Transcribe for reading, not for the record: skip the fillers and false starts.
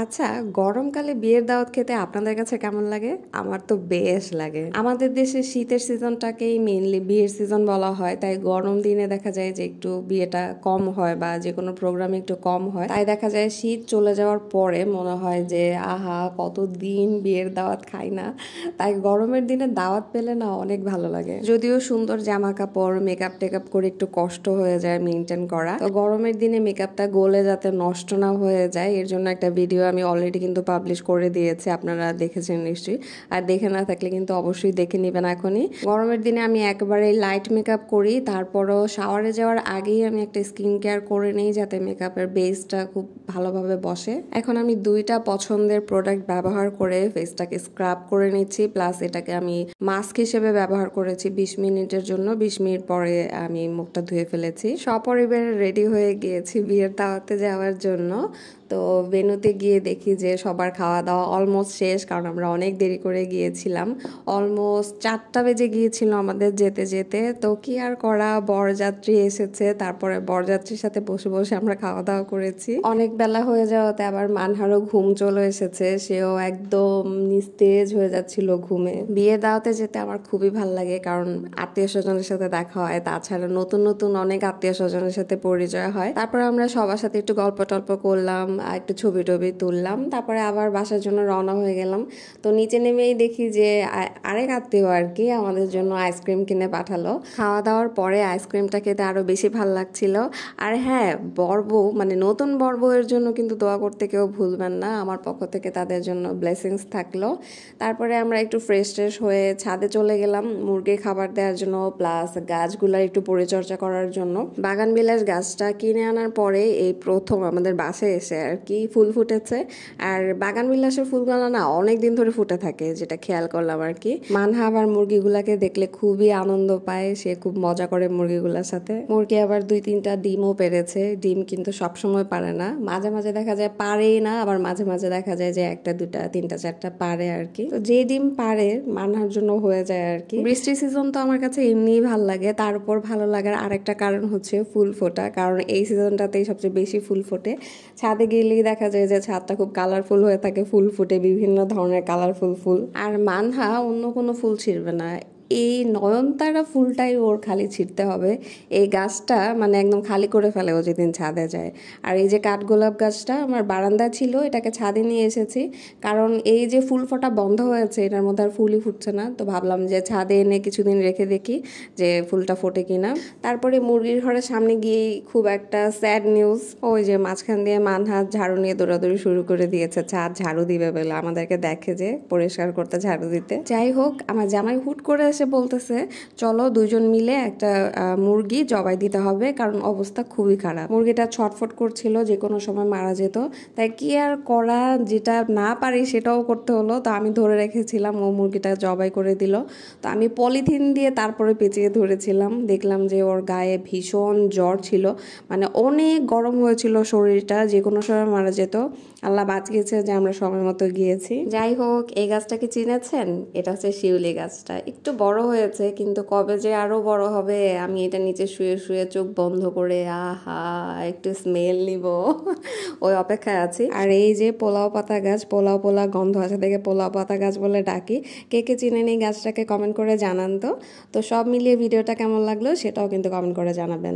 আচ্ছা, গরমকালে বিয়ের দাওয়াত খেতে আপনাদের কাছে কেমন লাগে? আমার তো বেশ লাগে। আমাদের দেশে শীতের সিজনটাকেই মেইনলি বিয়ের সিজন বলা হয়, তাই গরম দিনে দেখা যায় যে একটু বিয়েটা কম হয় বা যে কোনো প্রোগ্রামে একটু কম হয়। তাই দেখা যায় শীত চলে যাওয়ার পরে মনে হয় যে আহা কতদিন বিয়ের দাওয়াত খাই না। তাই গরমের দিনে দাওয়াত পেলে না অনেক ভালো লাগে। যদিও সুন্দর জামা কাপড় মেকআপ টেকআপ করে একটু কষ্ট হয়ে যায় মেনটেন করা, তো গরমের দিনে মেকআপটা গলে যাতে নষ্ট না হয়ে যায় এর জন্য একটা ভিডিও আমি অলরেডি কিন্তু পাবলিশ করে দিয়েছি, আপনারা দেখেছেন নিশ্চয়ই। আর দেখে না থাকলে কিন্তু অবশ্যই দেখে নেবেন এখনই। গরমের দিনে আমি একবারে লাইট মেকআপ করি, তারপরও শাওয়ারে যাওয়ার আগেই আমি একটা স্কিন কেয়ার করে নিই যাতে মেকআপের বেসটা খুব ভালোভাবে বসে। এখন আমি দুইটা পছন্দের প্রোডাক্ট ব্যবহার করে ফেসটাকে স্ক্রাব করে নিচ্ছি, প্লাস এটাকে আমি মাস্ক হিসেবে ব্যবহার করেছি 20 মিনিটের জন্য। 20 মিনিট পরে আমি মুখটা ধুয়ে ফেলেছি। সপরিবারে রেডি হয়ে গিয়েছি বিয়ের দাওয়াতে যাওয়ার জন্য। তো ভেন্যুতে গিয়ে দেখি যে সবার খাওয়া দাওয়া অলমোস্ট শেষ, কারণ আমরা অনেক দেরি করে গিয়েছিলাম। অলমোস্ট 4টা বেজে গিয়েছিল আমাদের যেতে যেতে। তো কি আর করা, বরযাত্রী এসেছে, তারপরে বরযাত্রীর সাথে বসে বসে আমরা খাওয়া দাওয়া করেছি। অনেক বেলা হয়ে যাওয়াতে আবার মানহারও ঘুম চলে এসেছে, সেও একদম নিস্তেজ হয়ে যাচ্ছিল ঘুমে। বিয়ে দাওয়াতে যেতে আমার খুবই ভালো লাগে, কারণ আত্মীয় স্বজনের সাথে দেখা হয়, তাছাড়া নতুন নতুন অনেক আত্মীয় স্বজনের সাথে পরিচয় হয়। তারপর আমরা সবার সাথে একটু গল্প টল্প করলাম, একটু ছবি টবি তুললাম, তারপরে আবার বাসার জন্য রওনা হয়ে গেলাম। তো নিচে নেমেই দেখি যে আরেক আত্মীয় আর কি আমাদের জন্য আইসক্রিম কিনে পাঠালো। খাওয়া দাওয়ার পরে আইসক্রিমটা খেতে আরো বেশি ভালো লাগছিল। আর হ্যাঁ, বরবউ মানে নতুন বরবউয়ের জন্য কিন্তু দোয়া করতে কেউ ভুলবেন না, আমার পক্ষ থেকে তাদের জন্য ব্লেসিংস থাকলো। তারপরে আমরা একটু ফ্রেশ ট্রেশ হয়ে ছাদে চলে গেলাম মুরগির খাবার দেওয়ার জন্য, প্লাস গাছগুলার একটু পরিচর্যা করার জন্য। বাগান বিলাস গাছটা কিনে আনার পরে এই প্রথম আমাদের বাসায় এসে আর কি ফুল ফুটেছে। আর বাগান বিলাসের ফুলগুলো না অনেক দিন ধরে ফুটে থাকে, যেটা খেয়াল করলাম আর কি। মানহা আবার মুরগিগুলাকে দেখলে খুবই আনন্দ পায়, সে খুব মজা করে মুরগিগুলোর সাথে। মুরগি আবার 2-3টা ডিমও পেরেছে। ডিম কিন্তু সবসময় পারে না, মাঝে মাঝে দেখা যায় পারেই না, আবার মাঝে মাঝে দেখা যায় যে 1টা 2টা 3টা 4টা পারে আর কি। তো যে ডিম পারে মানহার জন্য হয়ে যায় আর কি। বৃষ্টি সিজন তো আমার কাছে এমনিই ভালো লাগে, তার উপর ভালো লাগার আরেকটা কারণ হচ্ছে ফুল ফোটা, কারণ এই সিজনটাতেই সবচেয়ে বেশি ফুল ফোটে। ছাদে গেলেই দেখা যায় যে ছাদটা খুব কালারফুল হয়ে থাকে, ফুল ফুটে বিভিন্ন ধরনের কালারফুল ফুল। আর মানহা অন্য কোনো ফুল ছিঁড়বে না, এই নয়নতারা ফুলটাই ওর খালি ছিঁড়তে হবে। এই গাছটা মানে একদম খালি করে ফেলে ও যেদিন ছাদে যায়। আর এই যে কাঠগোলাপ গাছটা আমার বারান্দা ছিল, এটাকে ছাদে নিয়ে এসেছি, কারণ এই যে ফুল ফোটা বন্ধ হয়েছে এটার মধ্যে আর ফুলই ফুটছে না। তো ভাবলাম যে ছাদে এনে কিছুদিন রেখে দেখি যে ফুলটা ফোটে কিনা। তারপরে মুরগির ঘরের সামনে গিয়ে খুব একটা স্যাড নিউজ, ওই যে মাঝখান দিয়ে মানহাত ঝাড়ু নিয়ে দৌড়াদৌড়ি শুরু করে দিয়েছে, ছাদ ঝাড়ু দিবে বলে, আমাদেরকে দেখে যে পরিষ্কার করতে ঝাড়ু দিতে। যাই হোক, আমার জামাই হুট করে এসে বলতেছে চলো দুজন মিলে একটা মুরগি জবাই দিতে হবে, কারণ অবস্থা খুবই খারাপ। মুরগিটা ছটফট করছিল, যে কোনো সময় মারা যেত। তাই কি আর করা, যেটা না পারি সেটাও করতে হলো। তো আমি ধরে রেখেছিলাম, ও মুরগিটা জবাই করে দিল। তো আমি পলিথিন দিয়ে তারপরে পেঁচিয়ে ধরেছিলাম, দেখলাম যে ওর গায়ে ভীষণ জ্বর ছিল, মানে অনেক গরম হয়েছিল শরীরটা, যে কোনো সময় মারা যেত। আল্লাহ বাঁচিয়েছে যে আমরা সময় মতো গিয়েছি। যাই হোক, এই গাছটাকে চিনেছেন? এটা হচ্ছে শিউলি গাছটা, একটু বড় হয়েছে, কিন্তু কবে যে আরো বড় হবে, আমি এটা নিচে শুয়ে শুয়ে চোখ বন্ধ করে আহা একটু স্মেল নিব ওই অপেক্ষায় আছি। আর এই যে পোলাও পাতা গাছ, পোলাও পোলা গন্ধ আছে দেখে পোলাও পাতা গাছ বলে ডাকি। কে কে চিনেন এই গাছটাকে কমেন্ট করে জানান তো। তো সব মিলিয়ে ভিডিওটা কেমন লাগলো সেটাও কিন্তু কমেন্ট করে জানাবেন।